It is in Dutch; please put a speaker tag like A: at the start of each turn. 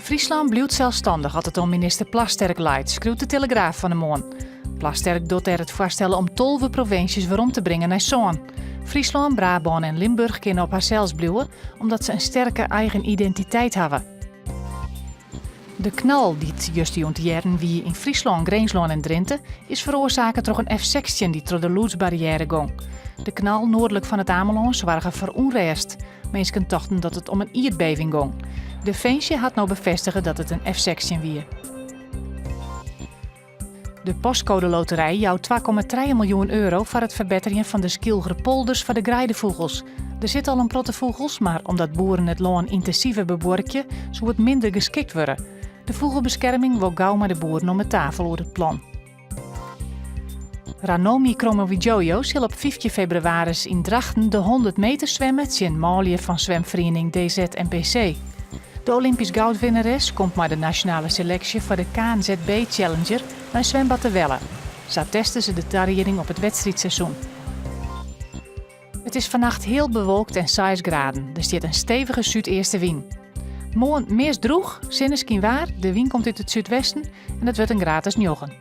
A: Friesland blijft zelfstandig als het om minister Plasterk leidt, schreeuwt de Telegraaf van de morgen. Plasterk doet er het voorstellen om 12 provincies waarom te brengen naar Zoon. Friesland, Brabant en Limburg kunnen op haarzelfs blijven, omdat ze een sterke eigen identiteit hebben. De knal die het juist jaren wie in Friesland, Greensland en Drenthe is veroorzaakt door een F-16 die door de loodsbarrière ging. De knal noordelijk van het Ameland zorgde voor onrust. Mensen dachten dat het om een aardbeving ging. De Defensie had nou bevestigen dat het een F-16 was. De postcode loterij jouwt 2,3 miljoen euro voor het verbeteren van de Skilgere polders voor de grijdevoegels. Er zit al een protte vogels, maar omdat boeren het loon intensiever beworken, zou het minder geschikt worden. De vogelbescherming wil gauw maar de boeren om de tafel over het plan. Ranomi Kromowidjojo zal op 5 februari in Drachten de 100 meter zwemmen in Malië van zwemvereniging DZNPC. De Olympisch goudwinnares komt maar de nationale selectie voor de KNZB Challenger naar zwembad de Welle. Zo testen ze de tariëring op het wedstrijdseizoen. Het is vannacht heel bewolkt en 6 graden. Er zit een stevige zuideerste wind. Morgen meest droeg, zinneskin waar, de wind komt uit het zuidwesten en het wordt een gratis 9.